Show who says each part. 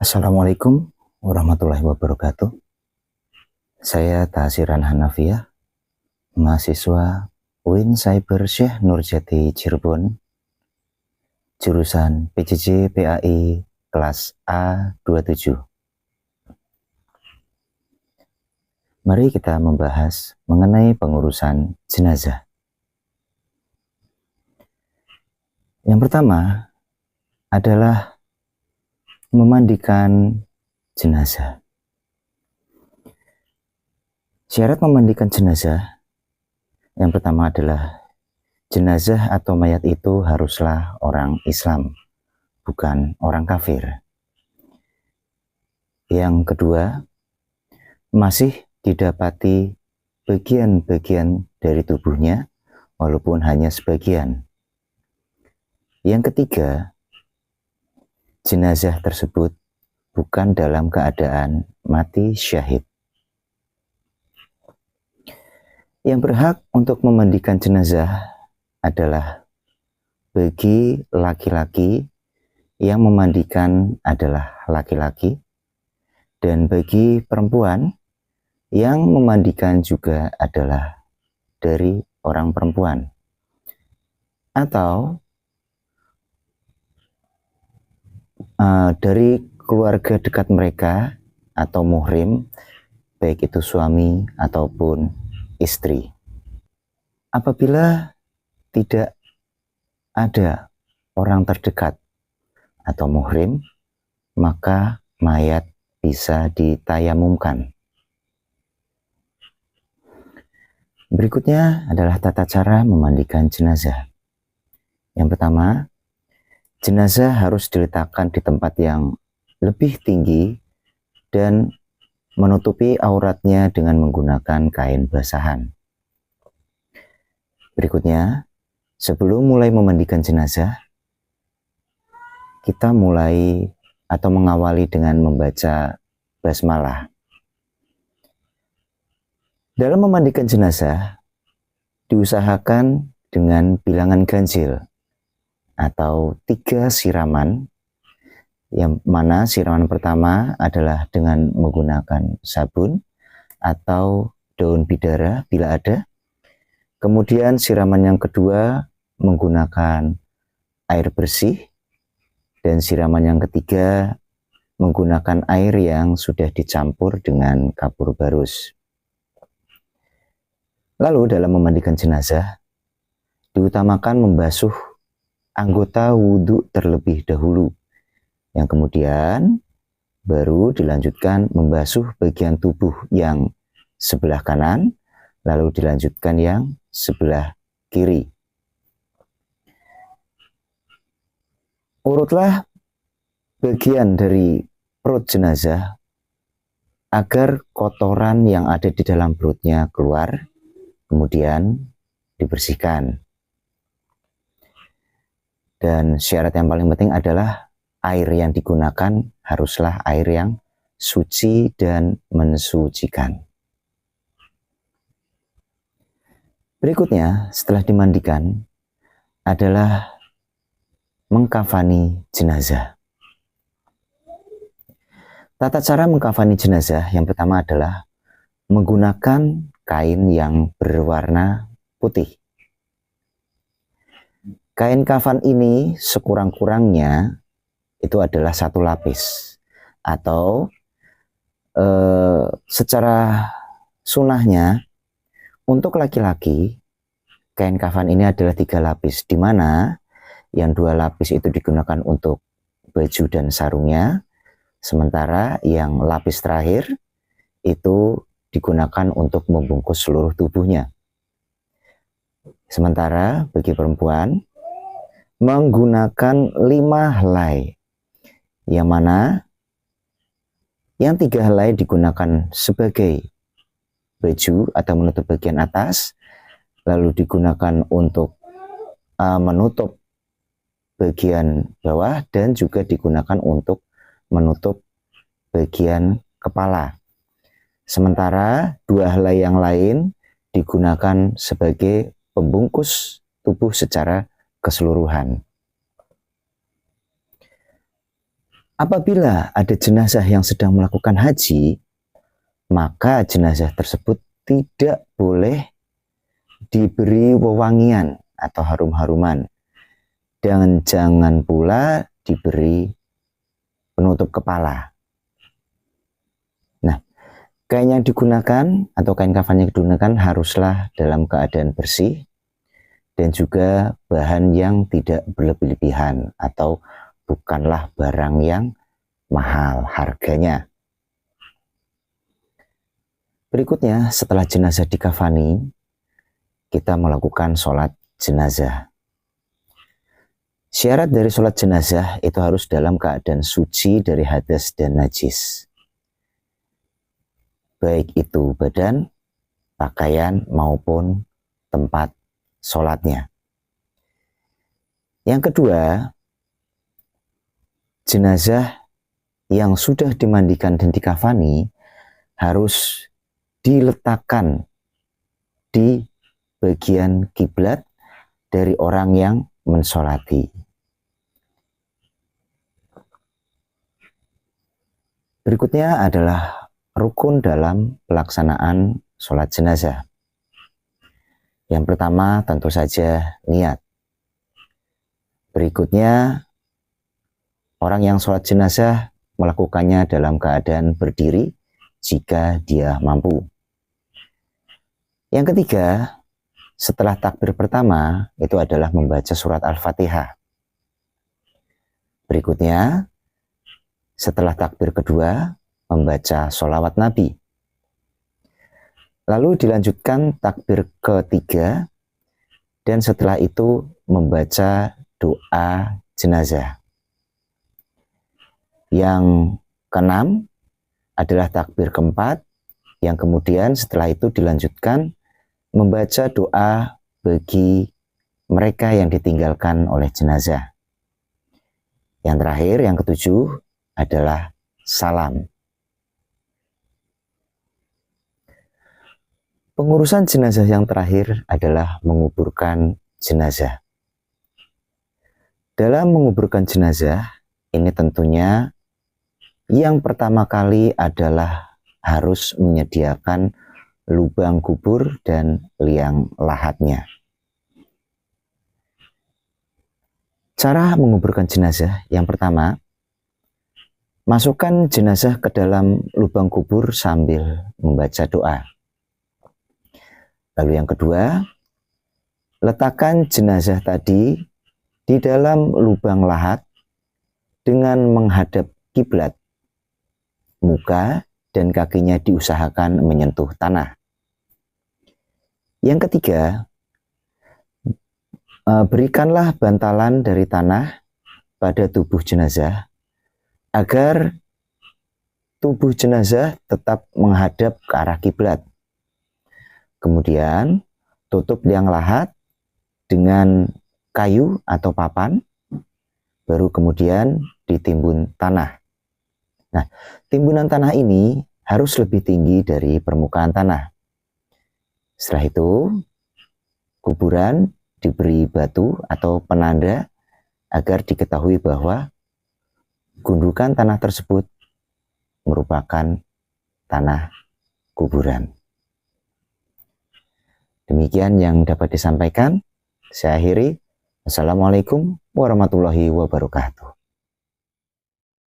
Speaker 1: Assalamualaikum warahmatullahi wabarakatuh. Saya Tahsiran Hanafiyah, mahasiswa UIN Cyber Syekh Nurjati Cirebon, jurusan PJJ PAI kelas A27. Mari kita membahas mengenai pengurusan jenazah. Yang pertama adalah memandikan jenazah. Syarat memandikan jenazah yang pertama adalah jenazah atau mayat itu haruslah orang Islam, bukan orang kafir. Yang kedua, masih didapati bagian-bagian dari tubuhnya, walaupun hanya sebagian. Yang ketiga, jenazah tersebut bukan dalam keadaan mati syahid. Yang berhak untuk memandikan jenazah adalah bagi laki-laki yang memandikan adalah laki-laki, dan bagi perempuan yang memandikan juga adalah dari orang perempuan, atau dari keluarga dekat mereka atau muhrim, baik itu suami ataupun istri. Apabila tidak ada orang terdekat atau muhrim, maka mayat bisa ditayamumkan. Berikutnya adalah tata cara memandikan jenazah. Yang pertama, jenazah harus diletakkan di tempat yang lebih tinggi dan menutupi auratnya dengan menggunakan kain basahan. Berikutnya, sebelum mulai memandikan jenazah, kita mulai atau mengawali dengan membaca basmalah. Dalam memandikan jenazah, diusahakan dengan bilangan ganjil atau 3 siraman, yang mana siraman pertama adalah dengan menggunakan sabun atau daun bidara bila ada. Kemudian siraman yang kedua menggunakan air bersih, dan siraman yang ketiga menggunakan air yang sudah dicampur dengan kapur barus. Lalu dalam memandikan jenazah, diutamakan membasuh anggota wudhu terlebih dahulu, yang kemudian baru dilanjutkan membasuh bagian tubuh yang sebelah kanan, lalu dilanjutkan yang sebelah kiri. Urutlah bagian dari perut jenazah agar kotoran yang ada di dalam perutnya keluar, kemudian dibersihkan. Dan syarat yang paling penting adalah air yang digunakan haruslah air yang suci dan mensucikan. Berikutnya, setelah dimandikan, adalah mengkafani jenazah. Tata cara mengkafani jenazah yang pertama adalah menggunakan kain yang berwarna putih. Kain kafan ini sekurang-kurangnya itu adalah 1 lapis, atau secara sunahnya untuk laki-laki kain kafan ini adalah 3 lapis, di mana yang 2 lapis itu digunakan untuk baju dan sarungnya, sementara yang lapis terakhir itu digunakan untuk membungkus seluruh tubuhnya. Sementara bagi perempuan menggunakan 5 helai, yang mana yang 3 helai digunakan sebagai baju atau menutup bagian atas, lalu digunakan untuk menutup bagian bawah, dan juga digunakan untuk menutup bagian kepala. Sementara 2 helai yang lain digunakan sebagai pembungkus tubuh secara keseluruhan. Apabila ada jenazah yang sedang melakukan haji, maka jenazah tersebut tidak boleh diberi wewangian atau harum-haruman, dan jangan pula diberi penutup kepala. Nah, kain yang digunakan atau kain kafan yang digunakan haruslah dalam keadaan bersih dan juga bahan yang tidak berlebih-lebihan atau bukanlah barang yang mahal harganya. Berikutnya, setelah jenazah dikafani, kita melakukan sholat jenazah. Syarat dari sholat jenazah itu harus dalam keadaan suci dari hadas dan najis, baik itu badan, pakaian, maupun tempat sholatnya. Yang kedua, jenazah yang sudah dimandikan dan dikafani harus diletakkan di bagian kiblat dari orang yang mensolati. Berikutnya adalah rukun dalam pelaksanaan sholat jenazah. Yang pertama tentu saja niat. Berikutnya, orang yang sholat jenazah melakukannya dalam keadaan berdiri jika dia mampu. Yang ketiga, setelah takbir pertama itu adalah membaca surat Al-Fatihah. Berikutnya, setelah takbir kedua, membaca sholawat Nabi. Lalu dilanjutkan takbir ketiga, dan setelah itu membaca doa jenazah. Yang keenam adalah takbir keempat, yang kemudian setelah itu dilanjutkan membaca doa bagi mereka yang ditinggalkan oleh jenazah. Yang terakhir, yang ketujuh adalah salam. Pengurusan jenazah yang terakhir adalah menguburkan jenazah. Dalam menguburkan jenazah, ini tentunya yang pertama kali adalah harus menyediakan lubang kubur dan liang lahatnya. Cara menguburkan jenazah yang pertama, masukkan jenazah ke dalam lubang kubur sambil membaca doa. Lalu yang kedua, letakkan jenazah tadi di dalam lubang lahat dengan menghadap kiblat. Muka dan kakinya diusahakan menyentuh tanah. Yang ketiga, berikanlah bantalan dari tanah pada tubuh jenazah agar tubuh jenazah tetap menghadap ke arah kiblat. Kemudian tutup liang lahat dengan kayu atau papan, baru kemudian ditimbun tanah. Nah, timbunan tanah ini harus lebih tinggi dari permukaan tanah. Setelah itu, kuburan diberi batu atau penanda agar diketahui bahwa gundukan tanah tersebut merupakan tanah kuburan. Demikian yang dapat disampaikan. Saya akhiri. Assalamualaikum warahmatullahi wabarakatuh.